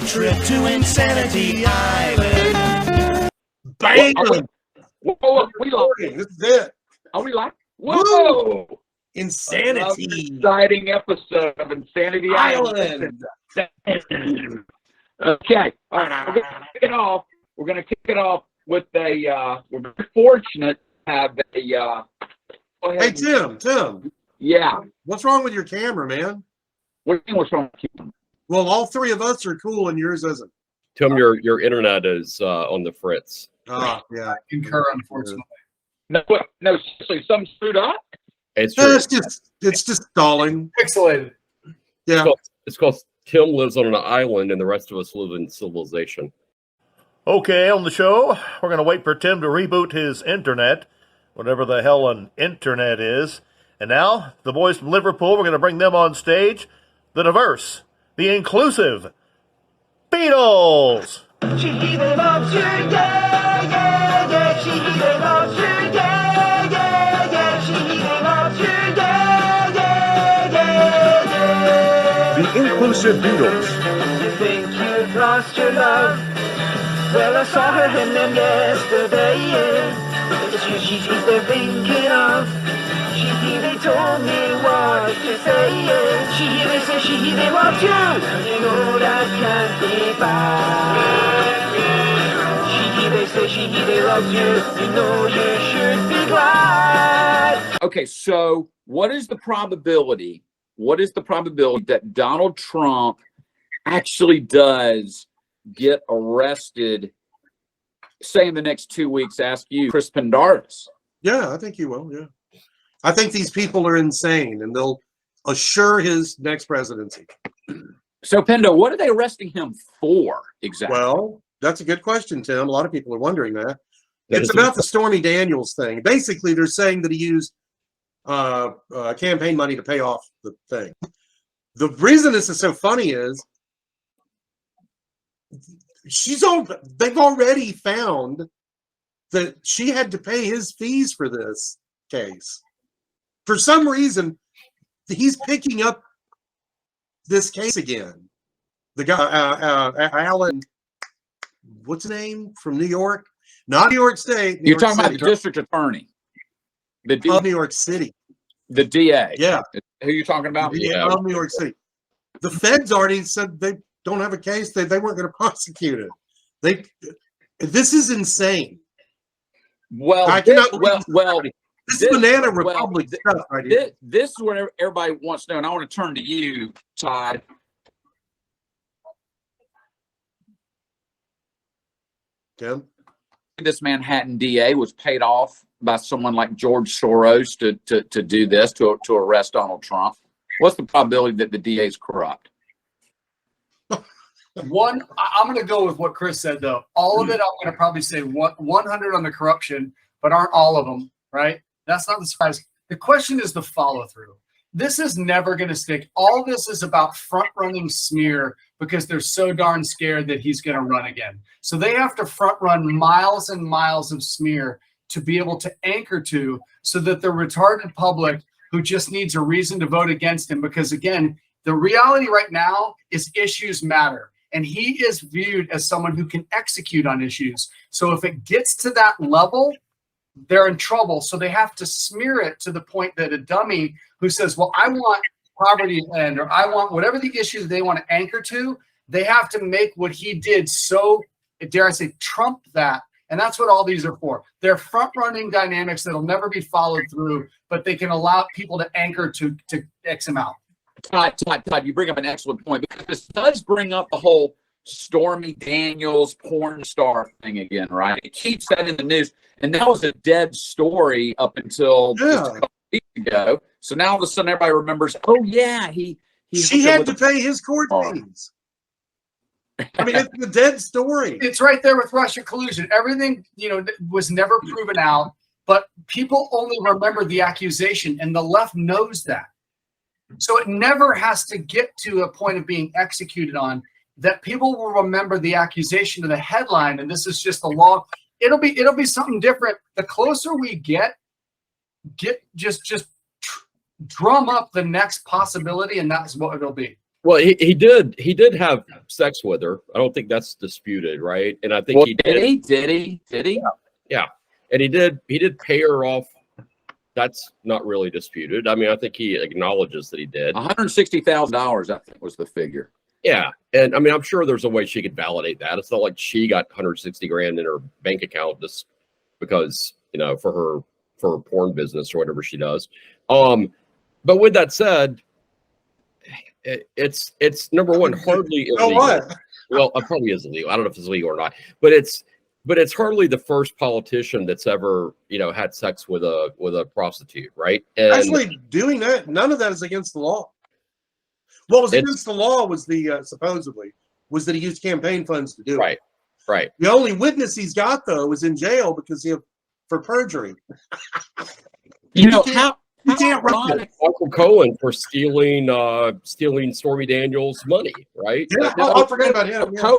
a trip to Insanity Island. Bam! Whoa, we live. This is it. Are we live? Whoa! Insanity Exciting episode of Insanity Island. Okay, all right. We're gonna kick it off. We're gonna kick it off with a. We're very fortunate to have a. Go ahead. Hey Tim. Yeah. What's wrong with your camera, man? What do you mean? What's wrong with you? Well, all three of us are cool, and yours isn't. Tim, your internet is on the fritz. Oh, yeah. Concur, unfortunately. No, seriously, something screwed up. It's true. It's just stalling. Pixelated. Yeah. It's called Tim lives on an island, and the rest of us live in civilization. Okay, on the show, we're going to wait for Tim to reboot his internet, whatever the hell an internet is. And now, the boys from Liverpool, we're going to bring them on stage. The diverse, the inclusive Beatles! She loves you, yeah, yeah, yeah. She loves you, yeah, yeah, yeah. She loves you, yeah, yeah, yeah, yeah. The inclusive Beatles. You think you've lost your love? Well, I saw her in them yesterday, yeah. It's you she's there thinking of. They told me what to say, yeah. They say they loves you. You know that can't be bad. They say they loves you. You know you should be glad. Okay, so what is the probability? What is the probability that Donald Trump actually does get arrested, say in the next 2 weeks? Ask you, Chris Pendarvis. Yeah, I think he will, yeah. I think these people are insane, and they'll assure his next presidency. So, Pendo, what are they arresting him for exactly? Well, that's a good question, Tim. A lot of people are wondering that. It's about the Stormy Daniels thing. Basically, they're saying that he used campaign money to pay off the thing. The reason this is so funny is they've already found that she had to pay his fees for this case. For some reason, he's picking up this case again. The guy, Alvin, what's his name, from New York? Not New York State. You're talking about the district attorney. Of New York City. The DA. Yeah. Who are you talking about? The DA of New York City. The feds already said they don't have a case. They weren't going to prosecute it. This is insane. Well, this Banana Republic stuff right here. This is what everybody wants to know, and I want to turn to you, Todd. Tim? This Manhattan DA was paid off by someone like George Soros to do this, to arrest Donald Trump. What's the probability that the DA is corrupt? I'm going to go with what Chris said, though. All of it, I'm going to probably say 100 on the corruption, but aren't all of them, right? That's not the surprise. The question is the follow-through. This is never going to stick. All this is about front-running smear because they're so darn scared that he's going to run again. So they have to front-run miles and miles of smear to be able to anchor to, so that the retarded public who just needs a reason to vote against him, because, again, the reality right now is issues matter. And he is viewed as someone who can execute on issues. So if it gets to that level, they're in trouble. So they have to smear it to the point that a dummy who says, well, I want poverty to end, or I want whatever the issue they want to anchor to, they have to make what he did so, dare I say, trump that. And that's what all these are for. They're front-running dynamics that'll never be followed through, but they can allow people to anchor to X him out. Todd, you bring up an excellent point, because this does bring up the whole Stormy Daniels porn star thing again, right? It keeps that in the news, and that was a dead story up until just a couple weeks ago. So now all of a sudden everybody remembers, oh yeah, she had to pay his court fees. I mean, it's a dead story. It's right there with Russia collusion. Everything, was never proven out, but people only remember the accusation, and the left knows that. So it never has to get to a point of being executed on, that people will remember the accusation of the headline, and this is just the law. It'll be something different. The closer we get just drum up the next possibility, and that's what it'll be. Well, he did have sex with her. I don't think that's disputed, right? And I think Well, he did he? Yeah, and he did pay her off. That's not really disputed. I mean, I think he acknowledges that he did. $160,000, I think, was the figure. Yeah, and I mean, I'm sure there's a way she could validate that. It's not like she got 160 grand in her bank account just because, for her porn business or whatever she does. But with that said, it's number one, hardly illegal. What? Well, it probably is illegal. I don't know if it's legal or not, but it's hardly the first politician that's ever had sex with a prostitute, right? And Actually, doing that, none of that is against the law. What was against the law was supposedly was that he used campaign funds to do it. Right. The only witness he's got though is in jail because for perjury. You can't run it. Michael Cohen for stealing Stormy Daniels' money, right? Yeah, I forget about him. Yeah.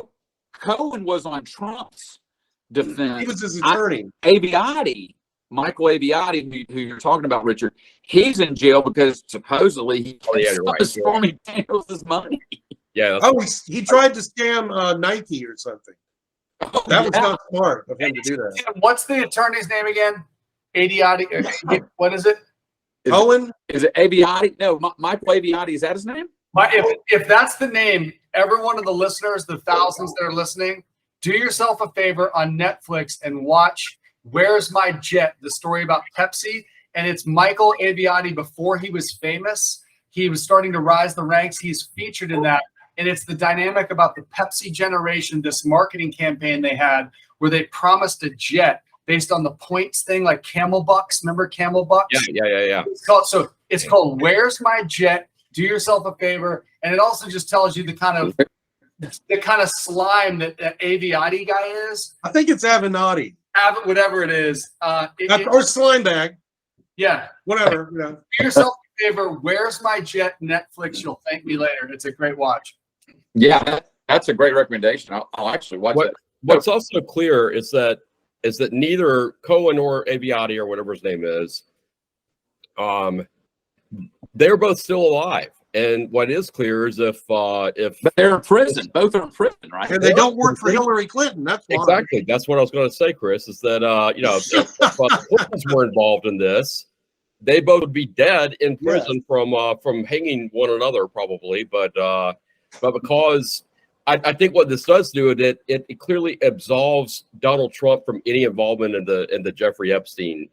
Cohen was on Trump's defense. He was his attorney. Michael Abiati, who you're talking about, Richard, he's in jail because supposedly he right. Stormy Daniels' money. Yeah. He tried to scam Nike or something. That was not smart of him to do that. What's the attorney's name again? Abiati. What is it? Cohen? Is it Abiati? No, Michael Abiati. Is that his name? If that's the name, every one of the listeners, the thousands that are listening, do yourself a favor on Netflix and watch Where's My Jet, the story about Pepsi. And it's Michael Abiati before he was famous. He was starting to rise the ranks. He's featured in that. And it's the dynamic about the Pepsi generation, this marketing campaign they had where they promised a jet based on the points thing, like Camel Bucks. Remember Camel Bucks? Yeah. It's called Where's My Jet? Do yourself a favor. And it also just tells you the kind of slime that Aviati guy is. I think it's Avenatti. Whatever it is. Or slime bag. Yeah. Whatever. Do yourself a favor. Where's My Jet? Netflix. You'll thank me later. It's a great watch. Yeah, that's a great recommendation. I'll actually watch it. What's also clear is that neither Cohen or Aviati or whatever his name is, they're both still alive. And what is clear is if but they're in prison, both are in prison, right? And they don't work for Hillary Clinton. That's why. Exactly. That's what I was going to say, Chris. Is that if the Clintons were involved in this, they both would be dead in prison from hanging one another, probably. But because I think what this does do it clearly absolves Donald Trump from any involvement in the Jeffrey Epstein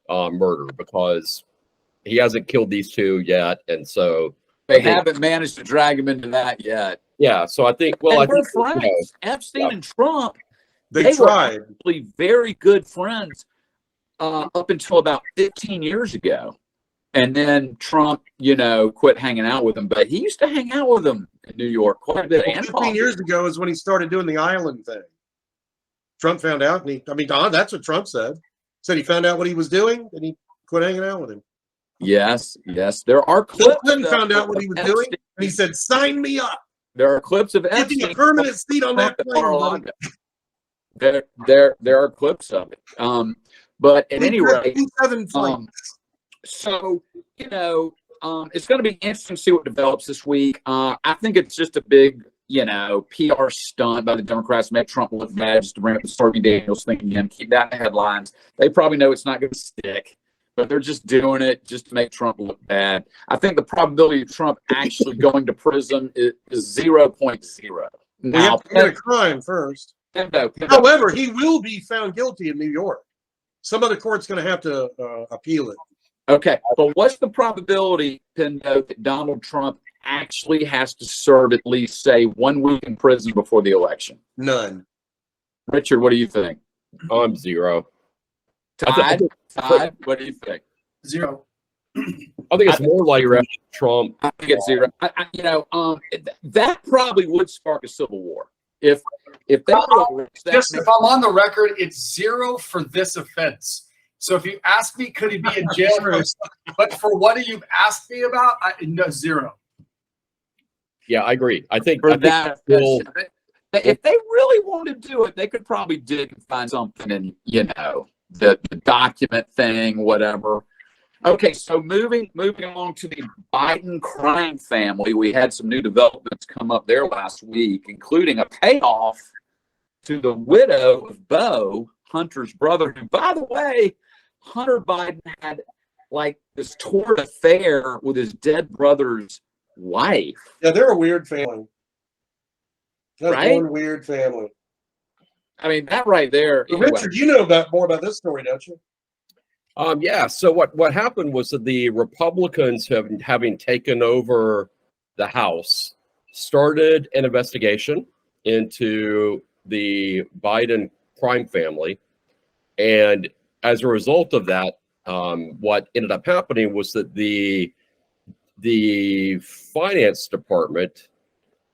murder, because he hasn't killed these two yet, and so they haven't managed to drag him into that yet. Yeah, so I think friends. Epstein and Trump, they tried. Were actually very good friends up until about 15 years ago. And then Trump, quit hanging out with him. But he used to hang out with them in New York quite a bit. 15 years ago is when he started doing the island thing. Trump found out, and that's what Trump said. Said he found out what he was doing, and he quit hanging out with him. Yes. There are clips. Clinton found out what he was doing, and he said, "Sign me up." There are clips of Epstein. Getting a permanent seat on that plane. There are clips of it. But at any rate, so it's going to be interesting to see what develops this week. I think it's just a big, PR stunt by the Democrats to make Trump look bad, just to bring up the Stormy Daniels thing again, keep that in the headlines. They probably know it's not going to stick, but they're just doing it just to make Trump look bad. I think the probability of Trump actually going to prison is 0.0. We have to commit a crime first. However, he will be found guilty in New York. Some other court's going to have to appeal it. Okay, but what's the probability, Pindo, that Donald Trump actually has to serve at least, say, 1 week in prison before the election? None. Richard, what do you think? I'm 0. Todd, what do you think? 0. I think it's more like Trump. I think it's 0. That probably would spark a civil war. If I'm on the record, it's 0 for this offense. So if you ask me, could he be in jail? But for what you've asked me about, no, 0. Yeah, I agree. I think if they really want to do it, they could probably dig and find something in, the document thing, whatever. Okay, so moving along to the Biden crime family, we had some new developments come up there last week, including a payoff to the widow of Beau, Hunter's brother, who, by the way, Hunter Biden had like this torrid affair with his dead brother's wife. Yeah, they're a weird family. That's Right? one weird family. I mean, that right there. But Richard, you know more about this story, don't you? Yeah. So what happened was that the Republicans, having taken over the House, started an investigation into the Biden crime family, and as a result of that, what ended up happening was that the finance department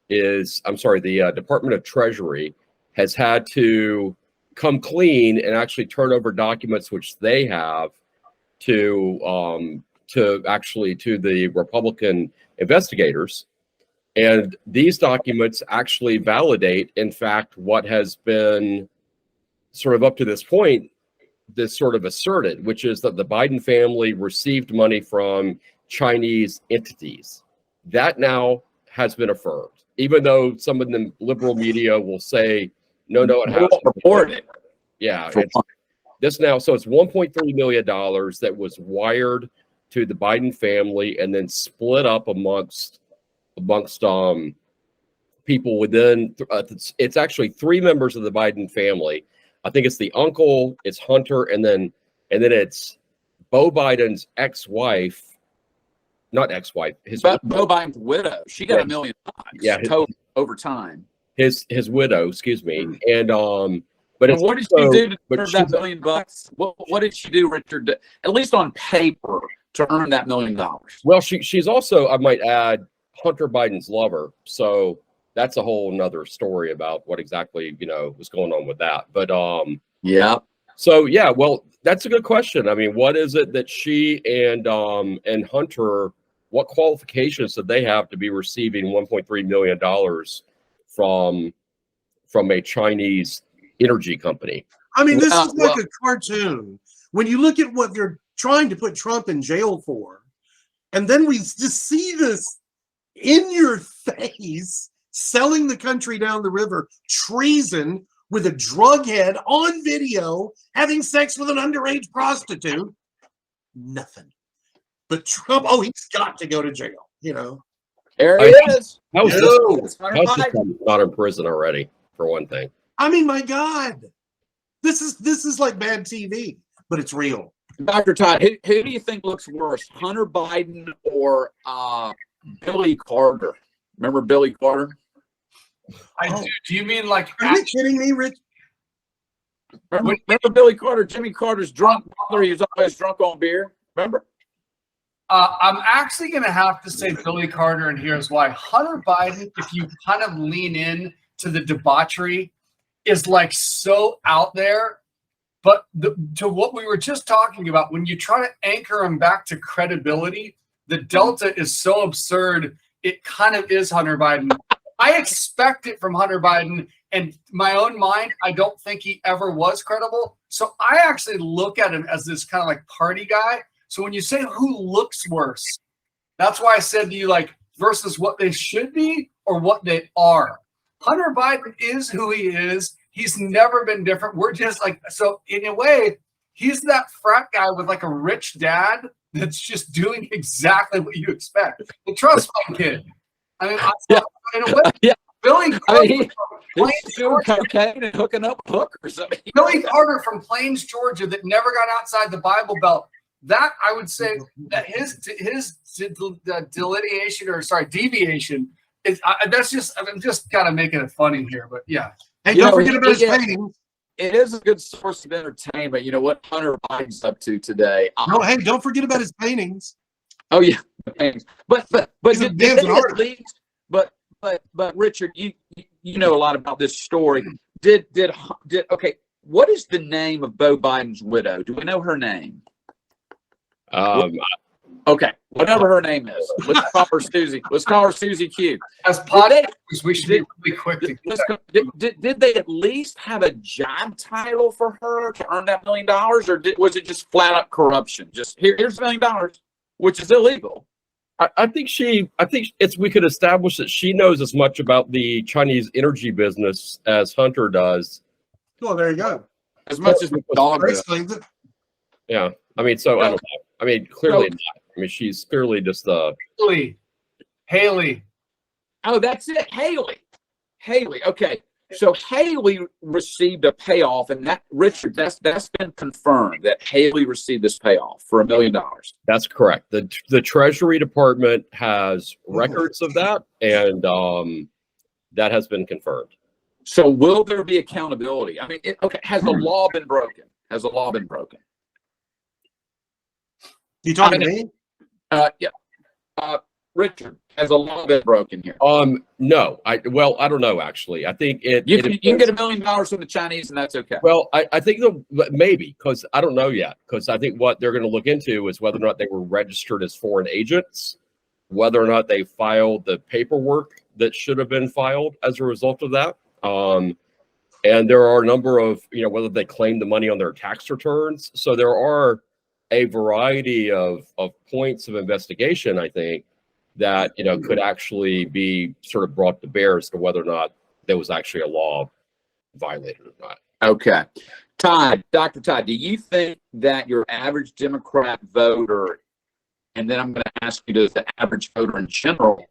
the Department of Treasury has had to come clean and actually turn over documents which they have to the Republican investigators. And these documents actually validate, in fact, what has been sort of up to this point, this sort of asserted, which is that the Biden family received money from Chinese entities. That now has been affirmed, even though some of the liberal media will say, no, it hasn't. Report it. Yeah, it's this now. So it's $1.3 million that was wired to the Biden family and then split up amongst people within. It's actually three members of the Biden family. I think it's the uncle, it's Hunter, and then it's Beau Biden's ex-wife. Not ex-wife, his Beau Biden's widow. She got $1 million. Yeah, total over time. His widow, excuse me, and but And it's what did also, she do to but earn she's- that $1 million? What did she do, Richard? At least on paper, to earn that $1 million. Well, she's also, I might add, Hunter Biden's lover. So that's a whole nother story about what exactly was going on with that. But Yeah. so yeah, well, that's a good question. I mean, what is it that she and Hunter? What qualifications did they have to be receiving $1.3 million from a Chinese energy company? I mean, this is like a cartoon. When you look at what they're trying to put Trump in jail for, and then we just see this in your face, selling the country down the river, treason with a drug head on video, having sex with an underage prostitute. Nothing. But Trump, he's got to go to jail, There he is. How's No. this not in prison already, for one thing? I mean, my God. This is like bad TV, but it's real. Dr. Todd, who do you think looks worse, Hunter Biden or Billy Carter? Remember Billy Carter? I do. Do you mean like? Are you kidding me, Rich? Remember Billy Carter? Jimmy Carter's drunk brother. He was always drunk on beer. Remember? I'm actually going to have to say Billy Carter, and here's why. Hunter Biden, if you kind of lean in to the debauchery, is like so out there. But to what we were just talking about, when you try to anchor him back to credibility, the delta is so absurd, it kind of is Hunter Biden. I expect it from Hunter Biden, and my own mind, I don't think he ever was credible. So I actually look at him as this kind of like party guy. So when you say who looks worse, that's why I said to you, like, versus what they should be or what they are. Hunter Biden is who he is. He's never been different. We're just like, so in a way, he's that frat guy with like a rich dad that's just doing exactly what you expect. The trust fund kid. I mean, in a way, Yeah. Billy Carter, He's doing cocaine and hooking up hookers. Billy Carter from Plains, Georgia, that never got outside the Bible Belt. That I would say that his deviation is that's just, I'm just kind of making it funny here, but yeah. Hey, don't forget about his paintings. It is a good source of entertainment. You know what Hunter Biden's up to today? No, hey, don't forget about his paintings. Oh yeah, the paintings. But He's a did dancing they at artist. least? But Richard, you know a lot about this story. Did okay? What is the name of Beau Biden's widow? Do we know her name? Okay, whatever her name is, let's call her Susie. Let's call her Susie Q. As podcasters, we should be really quick to Did they at least have a job title for her to earn that $1 million, or was it just flat up corruption? Just here's $1 million, which is illegal. I think we could establish that she knows as much about the Chinese energy business as Hunter does. Well, there you go. As much as the dog does. Explains it. Yeah, I mean, so I don't know. I mean, clearly not. I mean, she's clearly just Haley. Oh, that's it. Haley. Okay. So Haley received a payoff, and that, Richard, that's been confirmed that Haley received this payoff for $1 million. That's correct. The Treasury Department has records of that, and that has been confirmed. So will there be accountability? I mean, has the law been broken? Has the law been broken? You talking to me? Yeah. Richard, has the law been broken here? No. I don't know, actually. I think you can get $1 million from the Chinese, and that's okay. Well, I think maybe, because I don't know yet, because I think what they're going to look into is whether or not they were registered as foreign agents, whether or not they filed the paperwork that should have been filed as a result of that. And there are a number of, whether they claimed the money on their tax returns. So there are a variety of points of investigation, I think, that could actually be sort of brought to bear as to whether or not there was actually a law violated or not. Okay. Dr. Todd, do you think that your average Democrat voter, and then I'm going to ask you, does the average voter in general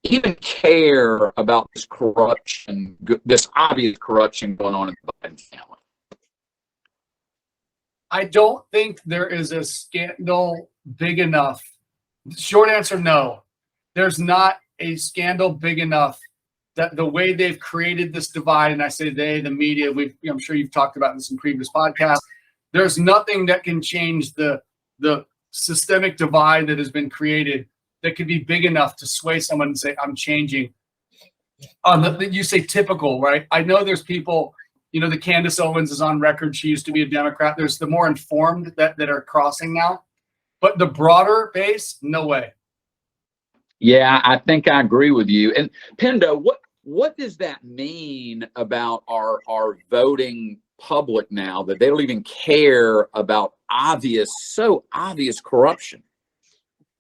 even care about this corruption, this obvious corruption going on in the Biden family? I don't think there is a scandal big enough. Short answer, no. There's not a scandal big enough that the way they've created this divide, and I say they, the media, I'm sure you've talked about this in previous podcasts, there's nothing that can change the systemic divide that has been created that could be big enough to sway someone and say, I'm changing. You say typical, right? I know there's people, the Candace Owens is on record. She used to be a Democrat. There's the more informed that are crossing now. But the broader base, no way. Yeah, I think I agree with you. And Pendo, what does that mean about our voting public now, that they don't even care about so obvious corruption?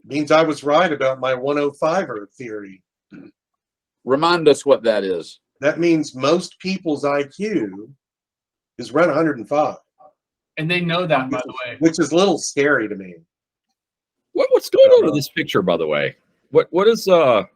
Means I was right about my 105er theory. Remind us what that is. That means most people's IQ is around 105. And they know that, by the way. Which is a little scary to me. What's going on with this picture, by the way? What is every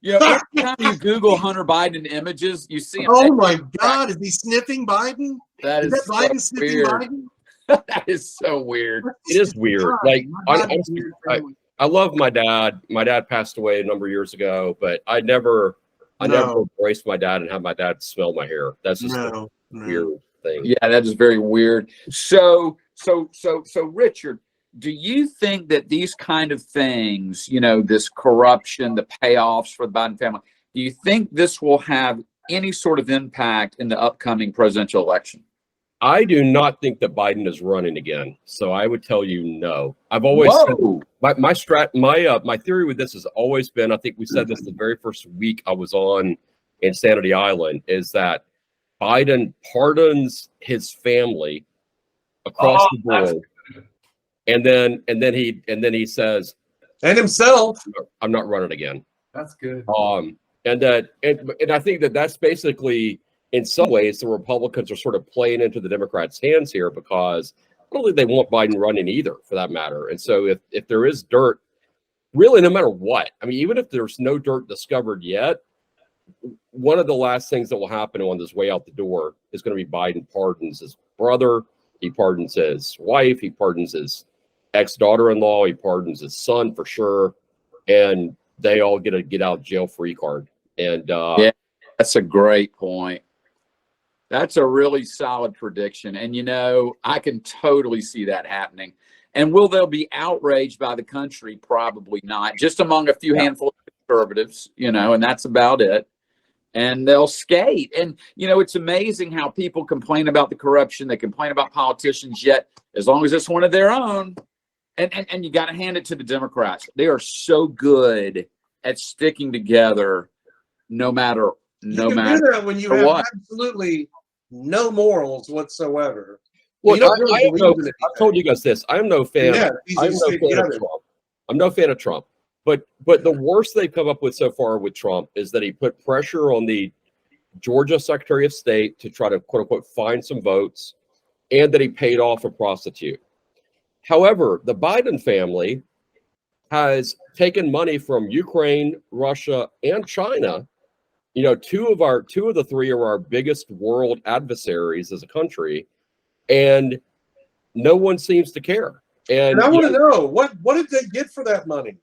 time you Google Hunter Biden images, you see him. Oh my God, is he sniffing Biden? Is that Biden so sniffing weird. Biden? That is so weird. It is weird. Like I love my dad. My dad passed away a number of years ago, but I never embraced my dad and had my dad smell my hair. That's just a weird thing. Yeah, that is very weird. So Richard, do you think that these kind of things, this corruption, the payoffs for the Biden family, do you think this will have any sort of impact in the upcoming presidential election? I do not think that Biden is running again. So I would tell you no. I've always said, my theory with this has always been, I think we said this the very first week I was on Insanity Island, is that Biden pardons his family across the board. And then he says, and himself, I'm not running again. That's good. And I think that that's basically, in some ways, the Republicans are sort of playing into the Democrats' hands here, because I don't think they want Biden running either, for that matter. And so if there is dirt, really, no matter what, I mean, even if there's no dirt discovered yet, one of the last things that will happen on this way out the door is going to be Biden pardons his brother, he pardons his wife, he pardons his ex-daughter-in-law, he pardons his son for sure, and they all get a get out jail free card. And yeah, that's a great point. That's a really solid prediction. And I can totally see that happening. And will they be outraged by the country? Probably not. Just among a few handful of conservatives, and that's about it. And they'll skate. And it's amazing how people complain about the corruption, they complain about politicians, yet as long as it's one of their own, And you got to hand it to the Democrats. They are so good at sticking together, no matter You can do that when you have what. absolutely no morals whatsoever. Look, You don't really believe in I've told you guys this. I'm no fan. Yeah, it's easy I'm to no stay fan of together. Trump. I'm no fan of Trump. But the worst they've come up with so far with Trump is that he put pressure on the Georgia Secretary of State to try to quote unquote find some votes, and that he paid off a prostitute. However, the Biden family has taken money from Ukraine, Russia, and China. You know, two of the three are our biggest world adversaries as a country, and no one seems to care. And I want to know what did they get for that money?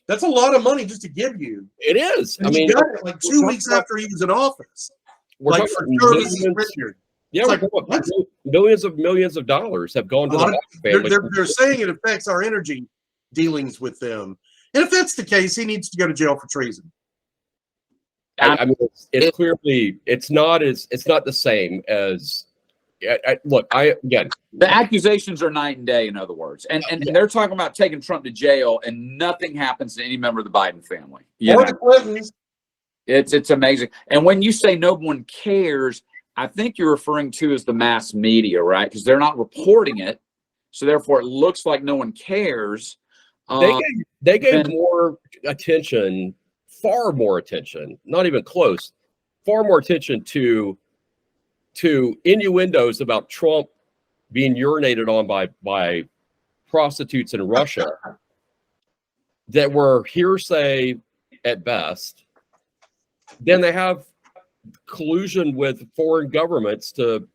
That's a lot of money just to give you. It is. And I mean, you got it like 2 weeks after he was in office. we're Like talking for about Jarvis and millions, Richard. yeah, It's we're like, talking about what? millions of dollars have gone to A lot the of- Biden family. They're saying it affects our energy dealings with them. And if that's the case, he needs to go to jail for treason. I mean, it's clearly it's not the same as. Look, again, The accusations are night and day, in other words, and they're talking about taking Trump to jail, and nothing happens to any member of the Biden family. You Or know? the Clintons. It's amazing. And when you say no one cares, I think you're referring to as the mass media, right? Because they're not reporting it, so therefore it looks like no one cares. they gave more attention, far more attention, not even close, far more attention to innuendos about Trump being urinated on by prostitutes in Russia that were hearsay at best. Then they have collusion with foreign governments to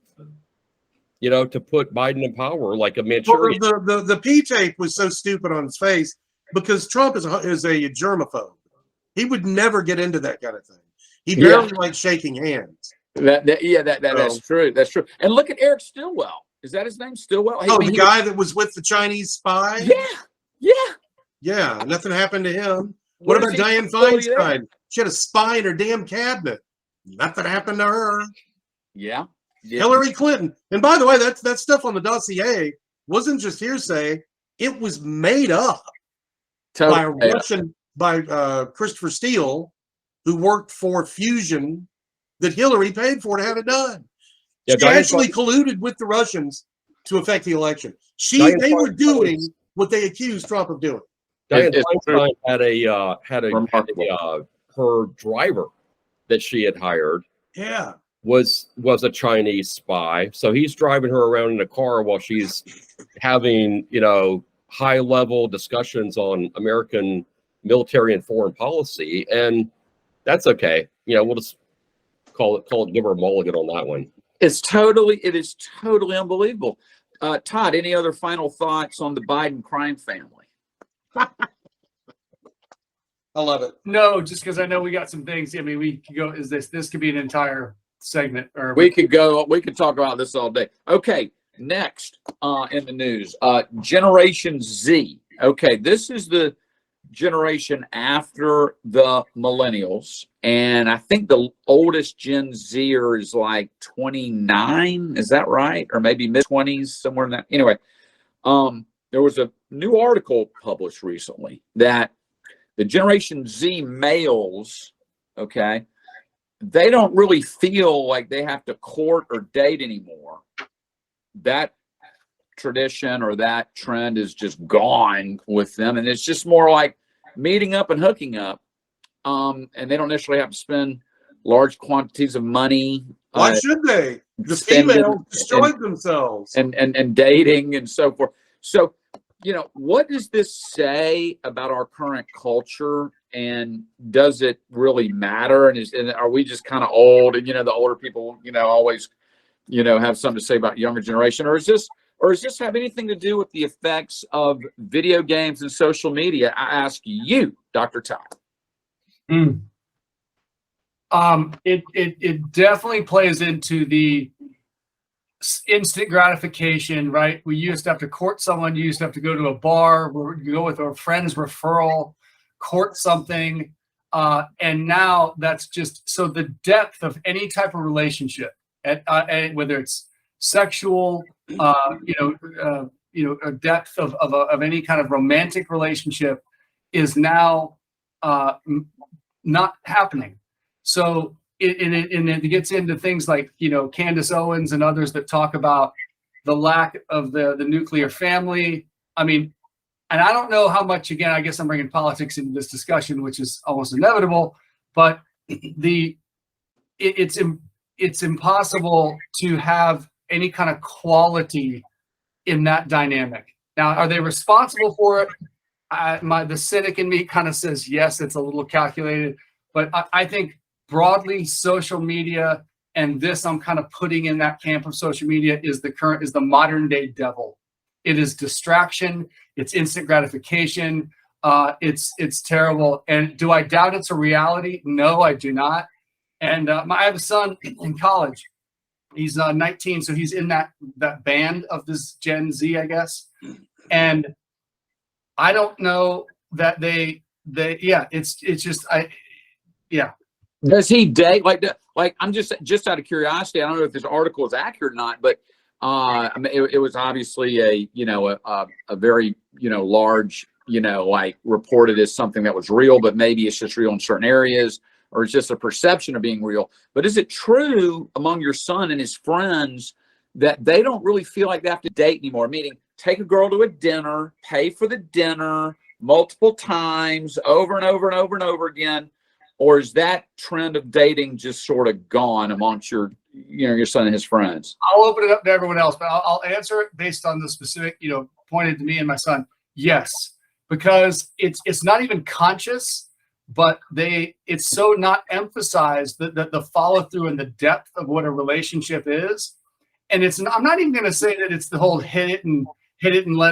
put Biden in power, like a Manchurian. Well, the P tape was so stupid on his face because Trump is a germaphobe. He would never get into that kind of thing. He barely likes shaking hands. That's true. That's true. And look at Eric Stilwell. Is that his name? Stilwell? The guy that was with the Chinese spy? Yeah. Nothing happened to him. What about Dianne Feinstein? She had a spy in her damn cabinet. Nothing happened to her. Yeah. Hillary Clinton. And by the way, that stuff on the dossier wasn't just hearsay. It was made up by a Russian, by Christopher Steele, who worked for Fusion, that Hillary paid for to have it done. Yeah, she actually colluded with the Russians to affect the election. They were doing what they accused Trump of doing. Dianne Feinstein had her driver that she had hired. Yeah. Was a Chinese spy. So he's driving her around in a car while she's having, high level discussions on American military and foreign policy. And that's okay. We'll just call it, give her a mulligan on that one. It is totally unbelievable. Todd, any other final thoughts on the Biden crime family? I love it. No, just because I know we got some things. I mean, we could go. This could be an entire segment, or we could talk about this all day. Okay, next in the news, Generation Z. Okay, this is the generation after the millennials, and I think the oldest Gen Zer is like 29. Is that right? Or maybe mid-20s, somewhere in that. Anyway, there was a new article published recently that the Generation Z males, okay, they don't really feel like they have to court or date anymore. That tradition or that trend is just gone with them, and it's just more like meeting up and hooking up, and they don't necessarily have to spend large quantities of money. Why should they? The females destroyed themselves and dating and so forth. So, what does this say about our current culture, and does it really matter? And are we just kind of old, and the older people always have something to say about younger generation, or does this have anything to do with the effects of video games and social media? I ask you, Dr. Todd. It definitely plays into the instant gratification, right? We used to have to court someone. You used to have to go to a bar, where you go with a friend's referral, court something, and now that's just so the depth of any type of relationship, whether it's sexual, a depth of any kind of romantic relationship is now not happening. So it gets into things like, Candace Owens and others that talk about the lack of the nuclear family. I mean, and I don't know how much, again, I guess I'm bringing politics into this discussion, which is almost inevitable, but it's impossible to have any kind of quality in that dynamic. Now, are they responsible for it? The cynic in me kind of says, yes, it's a little calculated, but I think broadly social media, and this I'm kind of putting in that camp of social media, is the modern day devil. It is distraction. It's instant gratification. It's terrible. And do I doubt it's a reality? No, I do not. And I have a son in college. He's 19, so he's in that band of this Gen Z, I guess. And I don't know that Does he date like I'm just out of curiosity? I don't know if this article is accurate or not, but I mean, it was obviously a very large like reported as something that was real, but maybe it's just real in certain areas, or it's just a perception of being real. But is it true among your son and his friends that they don't really feel like they have to date anymore? Meaning, take a girl to a dinner, pay for the dinner multiple times, over and over and over and over again, or is that trend of dating just sort of gone amongst your son and his friends? I'll open it up to everyone else, but I'll answer it based on the specific, pointed to me and my son. Yes, because it's not even conscious, but it's so not emphasized that the follow through and the depth of what a relationship is. And I'm not even going to say that it's the whole hit it and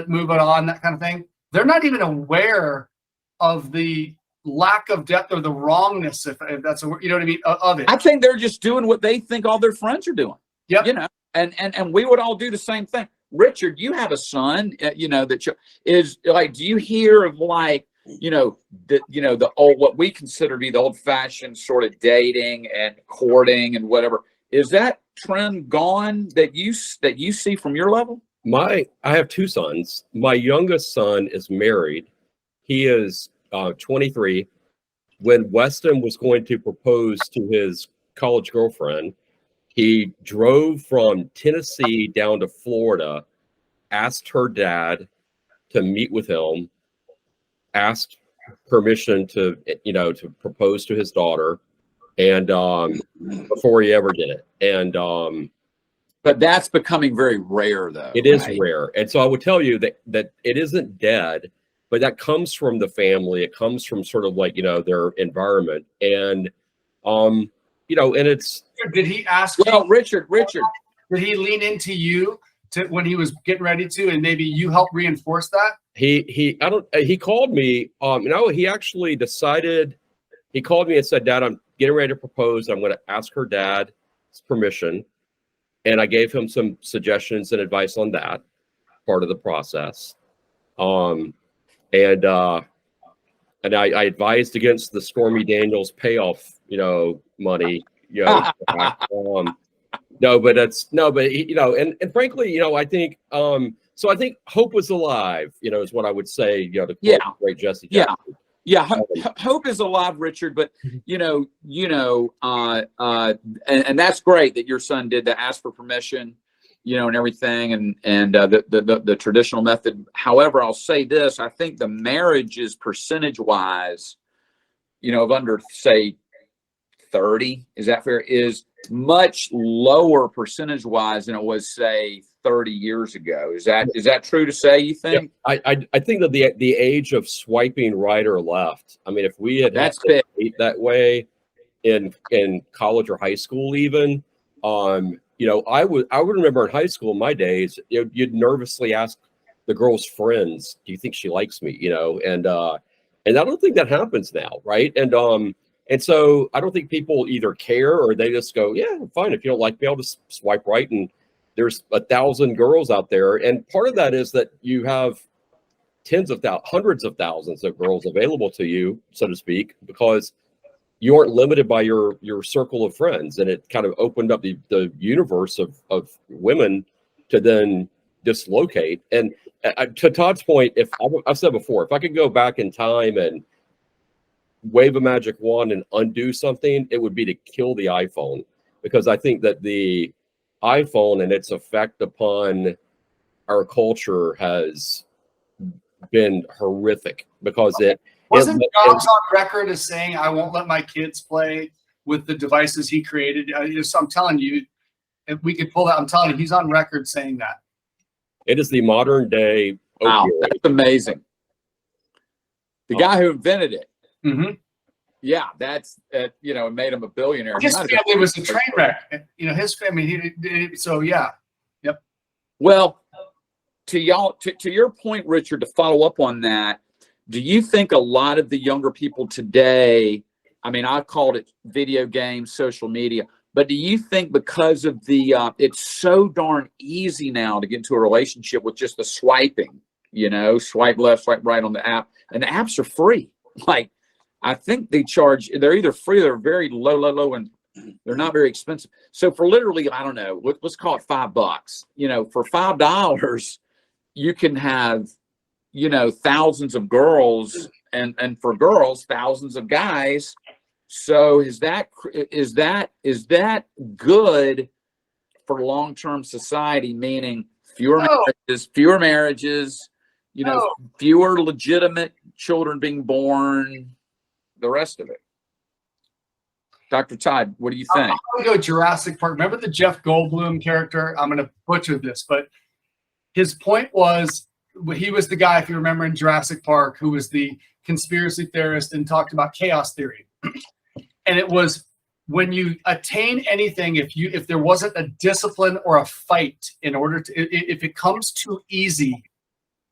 move it on, that kind of thing. They're not even aware of the lack of depth or the wrongness, if that's a word, you know what I mean, of it. I think they're just doing what they think all their friends are doing. Yep. And we would all do the same thing. Richard, you have a son, that is like, do you hear of like, the old, what we consider to be the old fashioned sort of dating and courting and whatever? Is that trend gone that you see from your level? I have two sons. My youngest son is married. He is 23. When Weston was going to propose to his college girlfriend, he drove from Tennessee down to Florida, asked her dad to meet with him, asked permission to propose to his daughter, and before he ever did it. And but that's becoming very rare, though. It is rare. And so I would tell you that it isn't dead, but that comes from the family. It comes from sort of like, their environment. And, and it's. Did he ask? Well, Richard, did he lean into you when he was getting ready to, and maybe you help reinforce that? He called me, he actually decided, he called me and said, Dad, I'm getting ready to propose. I'm going to ask her dad's permission. And I gave him some suggestions and advice on that part of the process. And I advised against the Stormy Daniels payoff, money, and frankly, I think, so I think hope was alive, is what I would say, to quote the great Jesse Jackson. Yeah, hope is alive, Richard. But and that's great that your son did that, ask for permission, and everything, and the traditional method. However, I'll say this: I think the marriages percentage-wise, of under say 30, is that fair? Is much lower percentage-wise than it was say 30 years ago. Is that true to say, you think? Yeah, I think that the age of swiping right or left, I mean, if we had that way in college or high school even, I would remember in high school in my days, you'd nervously ask the girl's friends, do you think she likes me? And I don't think that happens now, right? And so I don't think people either care or they just go, yeah, fine, if you don't like me, I'll just swipe right, and there's 1,000 girls out there. And part of that is that you have hundreds of thousands of girls available to you, so to speak, because you aren't limited by your circle of friends. And it kind of opened up the universe of women to then dislocate. And to Todd's point, if I've said before, if I could go back in time and wave a magic wand and undo something, it would be to kill the iPhone, because I think that the iPhone and its effect upon our culture has been horrific, because wasn't Jobs on record as saying, I won't let my kids play with the devices he created. I'm telling you, if we could pull that, I'm telling you, he's on record saying that. It is the modern day. Wow, opioid. that's amazing. The guy who invented it. Mm-hmm. Yeah, that's you know, it made him a billionaire. His family was a train wreck. You know, his family. So yeah, yep. Well, to your point, Richard, to follow up on that, do you think a lot of the younger people today, I mean, I called it video games, social media, but do you think because of the, it's so darn easy now to get into a relationship with just the swiping, you know, swipe left, swipe right on the app, and the apps are free. Like, I think they're either free, they're very low, and they're not very expensive. So for literally, I don't know, let's call it $5. You know, for $5, you can have, you know, thousands of girls, and for girls, thousands of guys. So is that good for long-term society? Meaning fewer marriages, you know, fewer legitimate children being born, the rest of it. Dr. Todd, what do you think? I'm going to go Jurassic Park. Remember the Jeff Goldblum character? I'm going to butcher this, but his point was, he was the guy, if you remember, in Jurassic Park, who was the conspiracy theorist and talked about chaos theory. And it was, when you attain anything, if there wasn't a discipline or a fight in order to, if it comes too easy,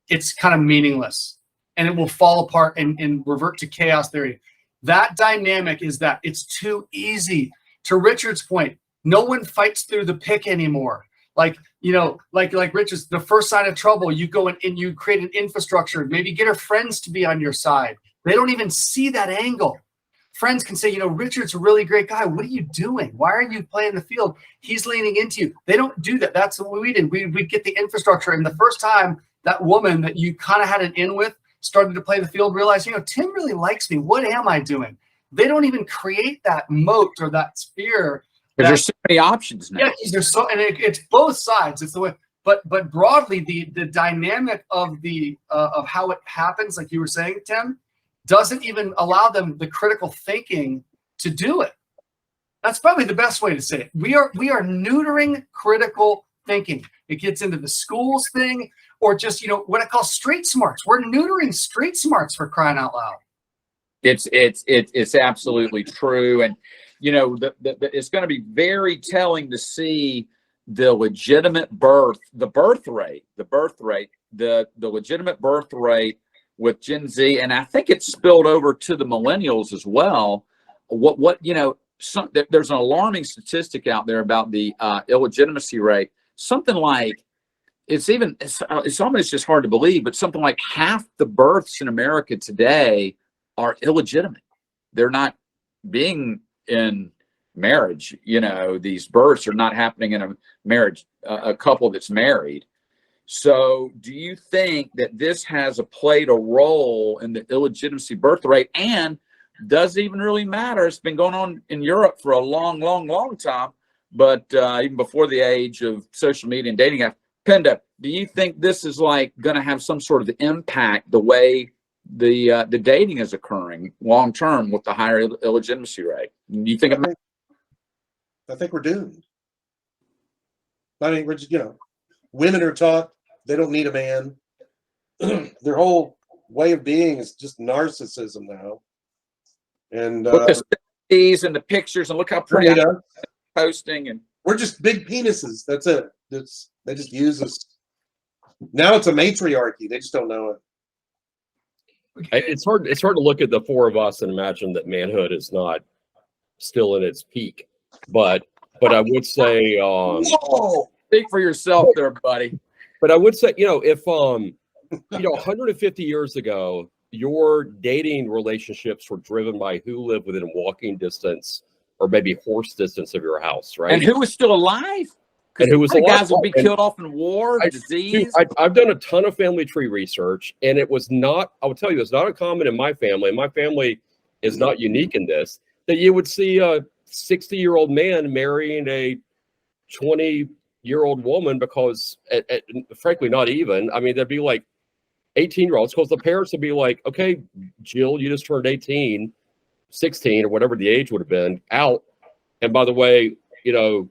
it's kind of meaningless, and it will fall apart and revert to chaos theory. That dynamic is that it's too easy. To Richard's point, no one fights through the pick anymore. Like, you know, like Richard's, the first sign of trouble, you go in and you create an infrastructure, maybe get her friends to be on your side. They don't even see that angle. Friends can say, you know, Richard's a really great guy. What are you doing? Why are you playing the field? He's leaning into you. They don't do that. That's what we did. We get the infrastructure. And the first time that woman that you kind of had an in with started to play the field, realized, you know, Tim really likes me. What am I doing? They don't even create that moat or that sphere. Because there's so many options now. Yeah, there's so, and it's both sides. It's the way, but broadly, the dynamic of the of how it happens, like you were saying, Tim, doesn't even allow them the critical thinking to do it. That's probably the best way to say it. We are neutering critical thinking. It gets into the schools thing, or just, you know, what I call street smarts. We're neutering street smarts, for crying out loud. It's absolutely true. And, you know, it's going to be very telling to see the legitimate the legitimate birth rate with Gen Z. And I think it's spilled over to the millennials as well. You know, there's an alarming statistic out there about the illegitimacy rate. Something like, it's almost just hard to believe, but something like half the births in America today are illegitimate. They're not being in marriage. You know, these births are not happening in a marriage, a couple that's married. So do you think that this has played a role in the illegitimacy birth rate? And does it even really matter? It's been going on in Europe for a long time, but even before the age of social media and dating apps. Penda, do you think this is like going to have some sort of impact the way the dating is occurring long term with the higher illegitimacy rate? Do you think I think we're doomed. I think we're just, you know, women are taught they don't need a man. Their whole way of being is just narcissism now. And look at the and the pictures, and look how pretty I'm posting, and we're just big penises. That's it. They just use us. Now it's a matriarchy. They just don't know it. It's hard to look at the four of us and imagine that manhood is not still in its peak. But I would say, whoa, speak for yourself there, buddy. But I would say, you know, if you know, 150 years ago, your dating relationships were driven by who lived within walking distance or maybe horse distance of your house, right? And who was still alive? and who was the alive. guys will be And killed off in war, Dude, disease. I've done a ton of family tree research, and it was not, I will tell you, it's not uncommon in my family, and my family is not unique in this, that you would see a 60-year-old man marrying a 20-year-old woman because, frankly, not even. I mean, there'd be like 18-year-olds because the parents would be like, okay, Jill, you just turned 18, 16, or whatever the age would have been, out. And by the way, you know,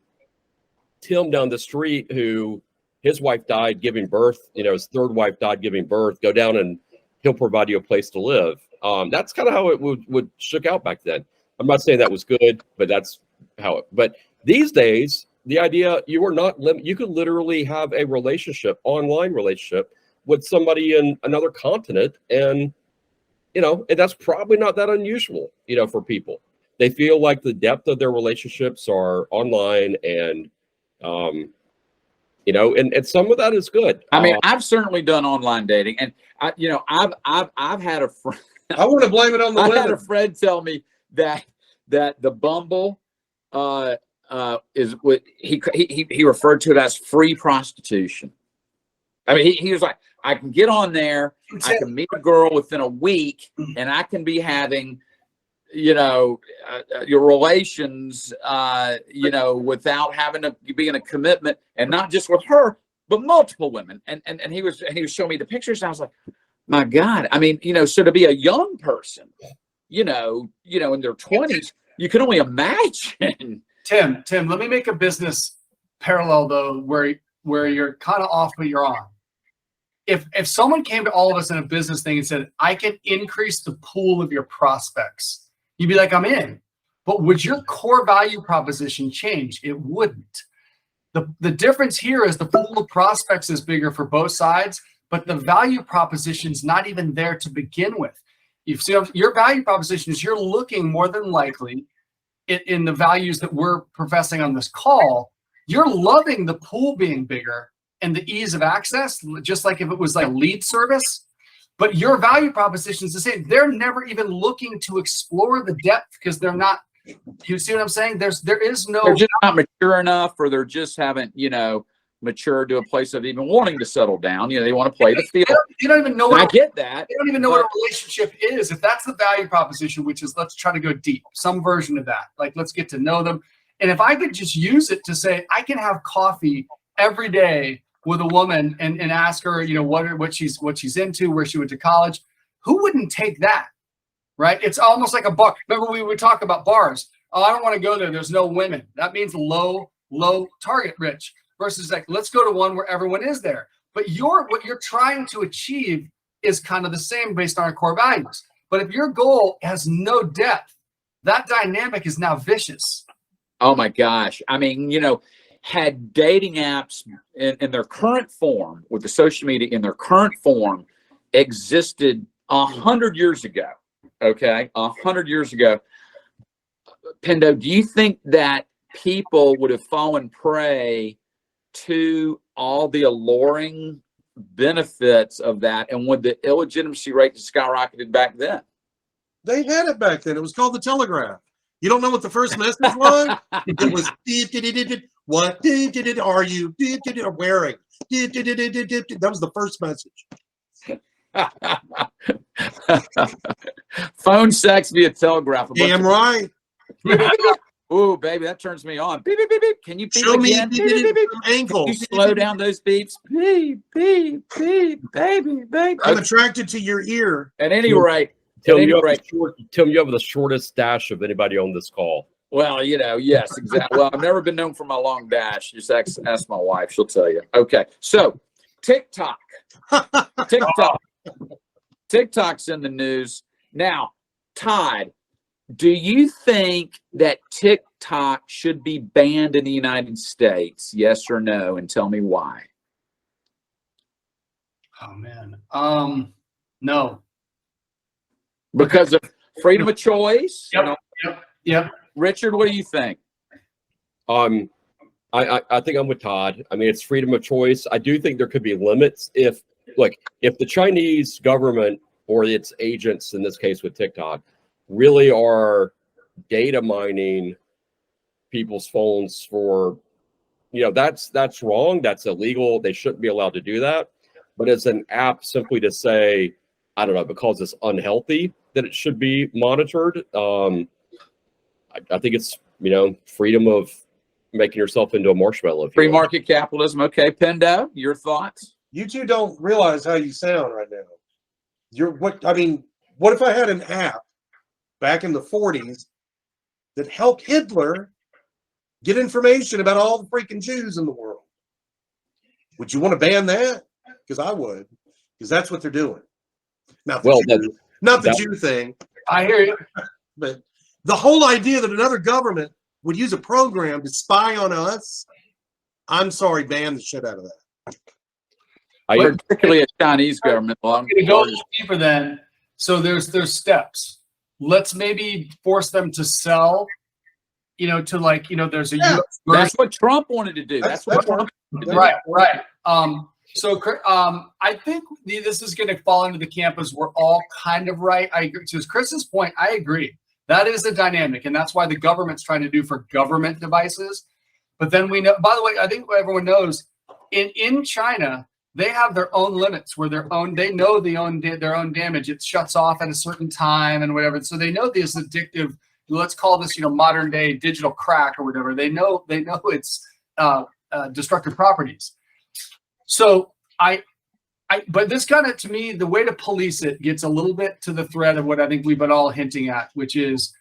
Tim down the street, who his wife died giving birth, you know, his third wife died giving birth, go down and he'll provide you a place to live. That's kind of how it would shook out back then. I'm not saying that was good, but that's how it, but these days, the idea you are not you could literally have a relationship, online relationship with somebody in another continent. And, you know, and that's probably not that unusual, you know, for people. They feel like the depth of their relationships are online, and, you know, and some of that is good. I mean, I've certainly done online dating, and I've had a friend. I want to blame it on the I had women. a friend tell me that the Bumble is what he referred to it as free prostitution. I mean, he was like, I can get on there, I can meet a girl within a week, and I can be having, you know, your relations, you know, without having to be in a commitment, and not just with her, but multiple women. And he was showing me the pictures, and I was like, my God. I mean, you know, so to be a young person, you know, in their 20s, you can only imagine. Tim, let me make a business parallel though, where you're kind of off, but you're on. If someone came to all of us in a business thing and said, I can increase the pool of your prospects, you'd be like, I'm in. But would your core value proposition change? It wouldn't. The difference here is the pool of prospects is bigger for both sides, but the value proposition's not even there to begin with. You see, your value proposition is you're looking more than likely in the values that we're professing on this call. You're loving the pool being bigger and the ease of access, just like if it was like a lead service. But your value proposition is the same. They're never even looking to explore the depth because they're not. You see what I'm saying? There is no. They're just not mature enough, or they're just haven't, you know, matured to a place of even wanting to settle down. You know, they want to play the field. You don't even know And what I get that. they don't even know what a relationship is. If that's the value proposition, which is let's try to go deep, some version of that. Like let's get to know them. And if I could just use it to say I can have coffee every day with a woman and ask her, you know, what she's into, where she went to college, who wouldn't take that? Right? It's almost like a bar. Remember we would talk about bars. Oh, I don't want to go there. There's no women. That means low target rich. Versus like, let's go to one where everyone is there. But what you're trying to achieve is kind of the same based on our core values. But if your goal has no depth, that dynamic is now vicious. Oh my gosh. I mean, you know, had dating apps in their current form, with the social media in their current form, existed 100 years ago, okay, 100 years ago, Pendo, do you think that people would have fallen prey to all the alluring benefits of that, and would the illegitimacy rate skyrocketed back then? They had it back then. It was called the telegraph. You don't know what the first message was? It was, what are you wearing? That was the first message. Phone sex via telegraph. Damn right. Ooh, baby, that turns me on. Beep, beep, beep, beep. Can you beep Show me again? Beep, beep, beep, beep. ankle. Can you slow down those beeps? Beep, beep, beep, baby, baby. I'm attracted to your ear. At any rate, Tim, you have the shortest dash of anybody on this call. well, you know, yes, exactly. Well, I've never been known for my long dash. Just ask my wife; she'll tell you. Okay, so TikTok, TikTok's in the news now. Todd, do you think that TikTok should be banned in the United States? Yes or no? And tell me why. Oh man. No. Because of freedom of choice? Yep. Richard, what do you think? I think I'm with Todd. I mean, it's freedom of choice. I do think there could be limits if the Chinese government or its agents, in this case with TikTok, really are data mining people's phones for that's wrong. That's illegal. They shouldn't be allowed to do that. But as an app, simply to say, I don't know, because it's unhealthy that it should be monitored. I think it's freedom of making yourself into a marshmallow. Free market capitalism. Okay, Pendo, your thoughts? You two don't realize how you sound right now. What if I had an app back in the 40s that helped Hitler get information about all the freaking Jews in the world? Would you want to ban that? Because I would, because that's what they're doing. Not the Jew thing. I hear you. But the whole idea that another government would use a program to spy on us, I'm sorry, ban the shit out of that. Particularly a Chinese government. I'm going to go a little deeper then. So there's steps. Let's maybe force them to sell, there's a US That's what Trump wanted to do. That's what Trump wanted to do. Right. I think this is going to fall into the camp as we're all kind of right. I agree. To Chris's point, I agree. That is a dynamic, and that's why the government's trying to do for government devices. But then we know, by the way, I think everyone knows in China, they have their own limits where they know their own damage. It shuts off at a certain time and whatever. So they know this addictive, let's call this, modern day digital crack or whatever. They know it's destructive properties. So but this kind of, to me, the way to police it gets a little bit to the thread of what I think we've been all hinting at, which is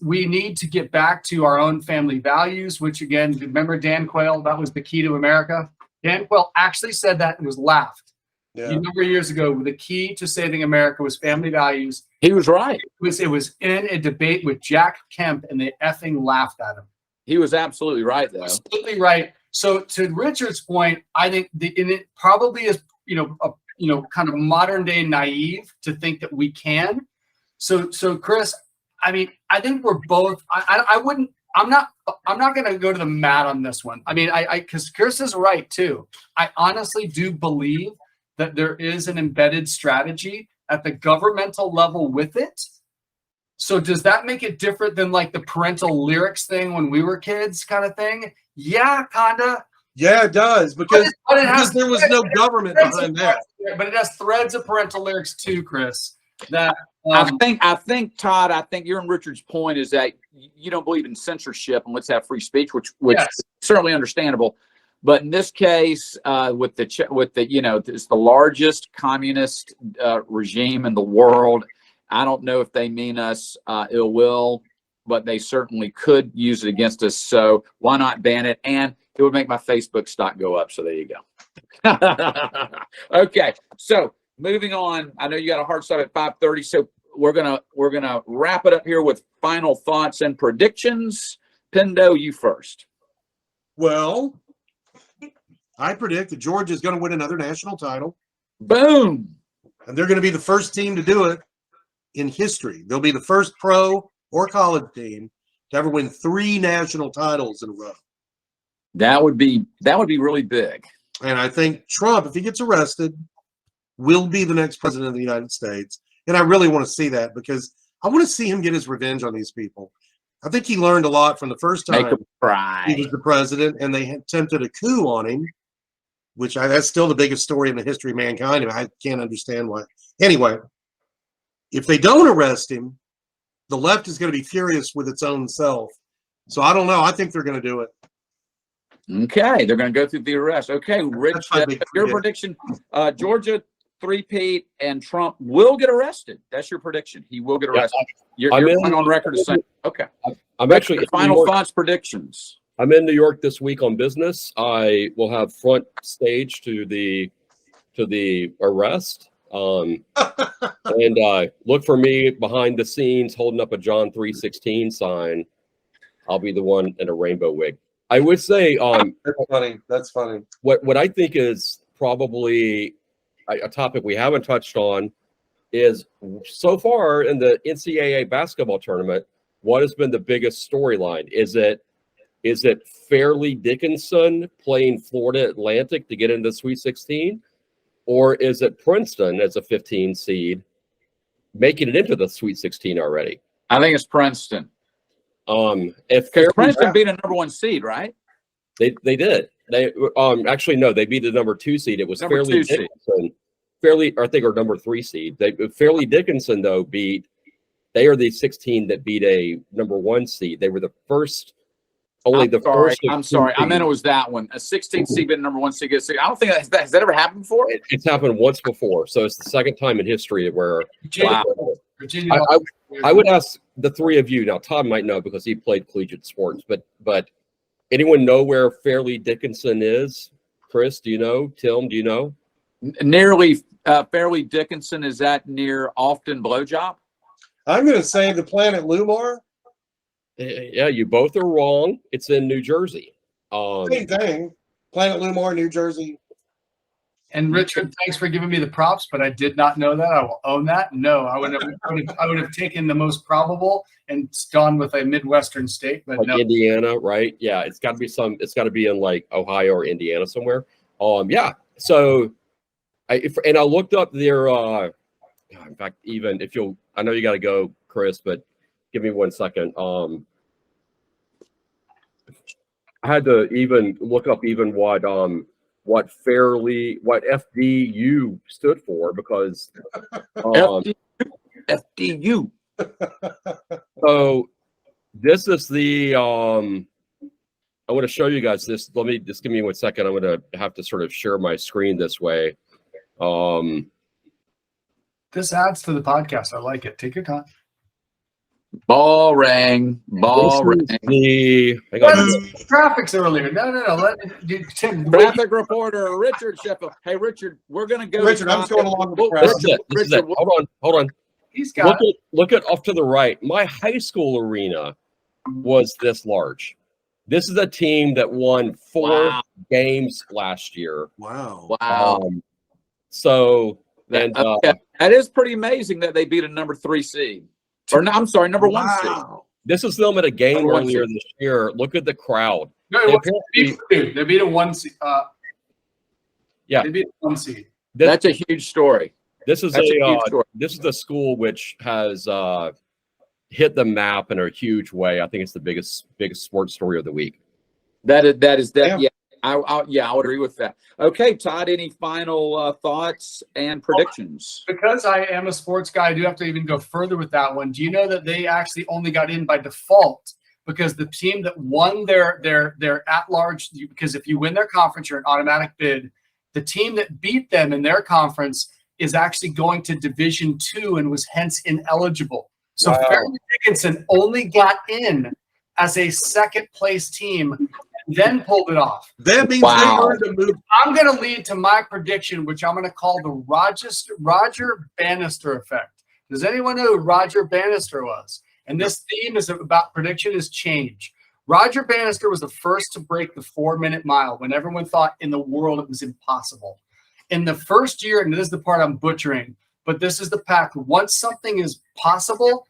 we need to get back to our own family values, which again, remember Dan Quayle, that was the key to America. Dan Quayle actually said that and was laughed. Yeah. A number of years ago, the key to saving America was family values. He was right. It was in a debate with Jack Kemp, and they effing laughed at him. He was absolutely right, though. Absolutely right. So to Richard's point, I think it probably is, kind of modern day naive to think that we can. So Chris, I think we're both. I'm not going to go to the mat on this one. Because Chris is right too. I honestly do believe that there is an embedded strategy at the governmental level with it. So does that make it different than like the parental lyrics thing when we were kids kind of thing? Yeah, kinda. Yeah, it does, because there was no government behind that. But it has threads of parental lyrics too, Chris. That I think Todd, I think your and Richard's point is that you don't believe in censorship and let's have free speech, which Yes. is certainly understandable. But in this case, with it's the largest communist regime in the world. I don't know if they mean us ill will, but they certainly could use it against us. So why not ban it? And it would make my Facebook stock go up. So there you go. Okay. So moving on. I know you got a hard stop at 5:30. So we're gonna wrap it up here with final thoughts and predictions. Pendo, you first. Well, I predict that Georgia is going to win another national title. Boom. And they're going to be the first team to do it in history. They'll be the first pro or college team to ever win 3 national titles in a row. That would be really big. And I think Trump, if he gets arrested, will be the next president of the United States. And I really want to see that because I want to see him get his revenge on these people. I think he learned a lot from the first time Make him cry. he was the president and they attempted a coup on him, which that's still the biggest story in the history of mankind. And I can't understand why. Anyway, if they don't arrest him, the left is going to be furious with its own self. So I don't know. I think they're going to do it. Okay, they're going to go through the arrest. Okay, Rich, my big your prediction, Georgia three-peat and Trump will get arrested. That's your prediction. He will get arrested. You're on record as saying, okay. I'm actually Your final thoughts, predictions. I'm in New York this week on business. I will have front stage to the arrest. And look for me behind the scenes holding up a John 3:16 sign. I'll be the one in a rainbow wig. I would say That's funny. That's funny. What I think is probably a topic we haven't touched on is so far in the NCAA basketball tournament, what has been the biggest storyline? Is it Fairleigh Dickinson playing Florida Atlantic to get into the Sweet 16? Or is it Princeton as a 15 seed making it into the Sweet 16 already? I think it's Princeton. If Princeton being a number 1 seed, right? They did. They actually no, they beat the number 2 seed. It was Number Fairleigh 2 seed. Dickinson. Fairleigh, I think, or number 3 seed. Fairleigh Dickinson though beat. They are the 16 that beat a number 1 seed. They were the first. Only the first. I'm sorry. I meant it was that one. A 16 seed beat a number 1 seed. I don't think has that ever happened before. It's happened once before, so it's the second time in history where. Wow. Virginia, I would ask the 3 of you now. Tom might know because he played collegiate sports, but anyone know where Fairleigh Dickinson is? Chris, do you know? Tim, do you know? Nearly Fairleigh Dickinson, is that near Often Blowjob? I'm going to say the planet Lumar. Yeah, you both are wrong. It's in New Jersey. Same thing. Planet Lumar, New Jersey. and Richard, thanks for giving me the props, but I did not know that. I will own that. No, I would have taken the most probable and gone with a Midwestern state, but like no. Indiana, right? Yeah, it's got to be in like Ohio or Indiana somewhere. Yeah. So, I looked up their. In fact, even if I know you got to go, Chris, but give me 1 second. I had to even look up even what FDU stood for because FDU. So this is the I want to show you guys this. Let me just give me 1 second. I'm going to have to sort of share my screen this way. This adds to the podcast. I like it. Take your time. Ball rang. Ball rang. Traffic's earlier. No. Tim, Traffic reporter Richard Sheffield. Hey, Richard, we're going to go. Richard, I'm just going along with the crowd. This is it. Hold on. He's got look at off to the right. My high school arena was this large. This is a team that won 4 games last year. Wow. So and that is pretty amazing that they beat a number 3 seed. Or no, I'm sorry, number 1 seed. This is them at a game earlier this year. Look at the crowd. they beat a 1 seed. Yeah, they beat a 1 seed. That's a huge story. This is this is the school which has hit the map in a huge way. I think it's the biggest sports story of the week. That is. Yeah. I would agree with that. Okay, Todd, any final thoughts and predictions? Because I am a sports guy, I do have to even go further with that one. Do you know that they actually only got in by default because the team that won their at-large, because if you win their conference, you're an automatic bid. The team that beat them in their conference is actually going to Division II and was hence ineligible. So Fairleigh Dickinson only got in as a second-place team and then pulled it off. That means they earned a move. I'm going to lead to my prediction, which I'm going to call the Roger Bannister effect. Does anyone know who Roger Bannister was? And this theme is about prediction is change. Roger Bannister was the first to break the 4-minute mile when everyone thought in the world it was impossible. In the first year, and this is the part I'm butchering, but this is the pact. Once something is possible,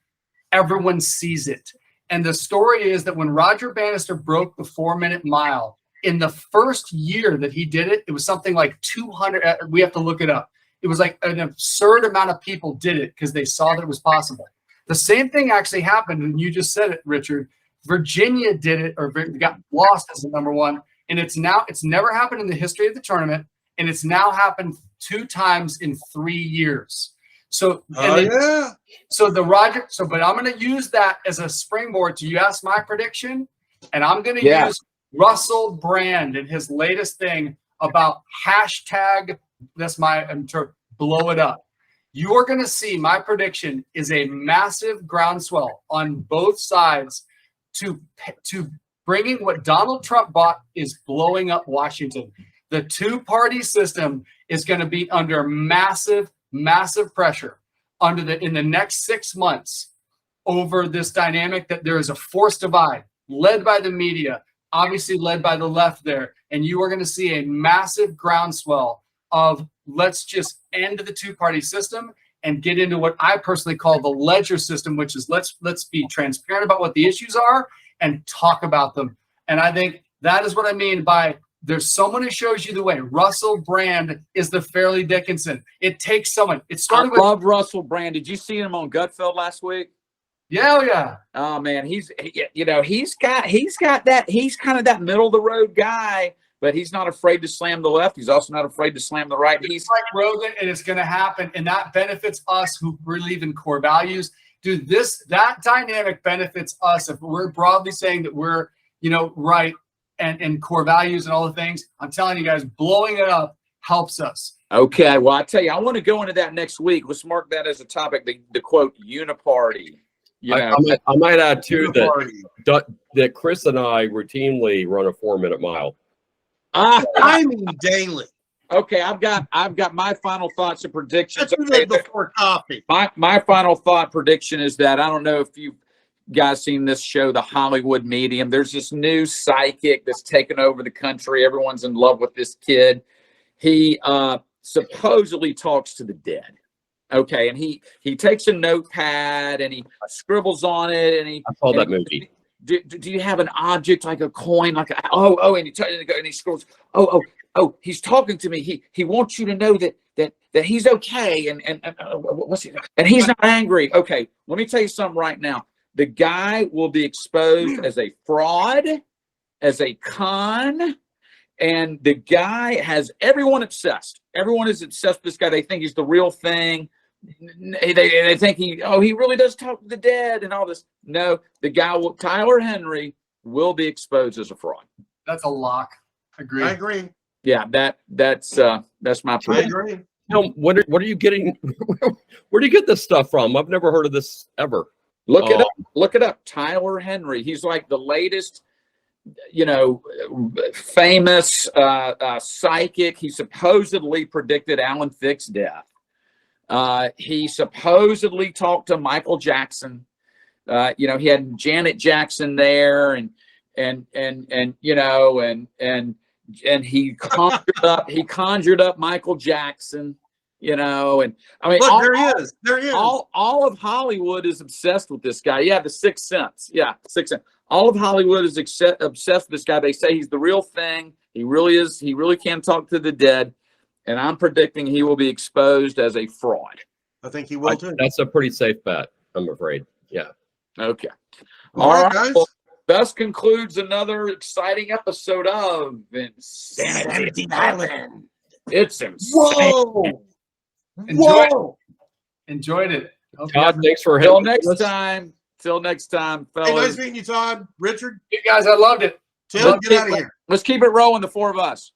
everyone sees it. And the story is that when Roger Bannister broke the 4-minute mile, in the first year that he did it, it was something like 200. We have to look it up. It was like an absurd amount of people did it because they saw that it was possible. The same thing actually happened, and you just said it, Richard. Virginia did it, or got lost as the number 1, and it's never happened in the history of the tournament, and it's now happened 2 times in 3 years. So, but I'm going to use that as a springboard to you ask my prediction, and I'm going to use Russell Brand and his latest thing about hashtag. That's my term, blow it up. You are going to see my prediction is a massive groundswell on both sides to bringing what Donald Trump bought is blowing up Washington. The 2-party system is going to be under massive pressure in the next 6 months over this dynamic that there is a forced divide led by the media, obviously led by the left there. And you are going to see a massive groundswell of let's just end the 2-party system and get into what I personally call the ledger system, which is let's be transparent about what the issues are and talk about them. And I think that is what I mean by there's someone who shows you the way. Russell Brand is the Fairleigh Dickinson. It takes someone. It started with love Russell Brand. Did you see him on Gutfeld last week? Yeah, yeah. Oh man, he's kind of that middle of the road guy, but he's not afraid to slam the left. He's also not afraid to slam the right. He's like Rogan, and it's going to happen, and that benefits us who believe in core values. Dude, that dynamic benefits us if we're broadly saying that we're right and core values and all the things. I'm telling you guys, blowing it up helps us. Okay, well, I tell you, I want to go into that next week. Let's mark that as a topic. The quote uniparty. I might add too that Chris and I routinely run a 4-minute mile. I mean daily. Okay, I've got my final thoughts and predictions. That's before coffee. My final thought prediction is that I don't know if you guys seen this show, The Hollywood Medium. There's this new psychic that's taken over the country. Everyone's in love with this kid. He supposedly talks to the dead. Okay, and he takes a notepad and he scribbles on it, and I saw that movie. Do you have an object like a coin, like and he scrolls. He's talking to me. He wants you to know that he's okay, and what's he? And he's not angry. Okay, let me tell you something right now. The guy will be exposed as a fraud, as a con, and the guy has everyone obsessed. Everyone is obsessed with this guy. They think he's the real thing. They think he really does talk to the dead and all this. No, the guy Tyler Henry will be exposed as a fraud. That's a lock. Agree. I agree. Yeah, that's my prediction. I agree. What are you getting? Where do you get this stuff from? I've never heard of this ever. Look it up. Look it up. Tyler Henry. He's like the latest, famous psychic. He supposedly predicted Alan Thicke's death. He supposedly talked to Michael Jackson. He had Janet Jackson there, and he conjured up Michael Jackson. And I mean, look, there he is. All of Hollywood is obsessed with this guy. Yeah, the Sixth Sense. Yeah, Sixth Sense. All of Hollywood is obsessed with this guy. They say he's the real thing. He really is. He really can talk to the dead. And I'm predicting he will be exposed as a fraud. I think he will too. That's a pretty safe bet, I'm afraid. Yeah. Okay. All right, guys. Well, thus concludes another exciting episode of Insanity Island. It's insane. Whoa! Enjoyed it. Todd, thanks for Till helping next us. time. Till next time, Hey, fellas. nice meeting you, Todd. Richard, You guys, I loved it. Tim, get out of here. Let's keep it rolling, the four of us.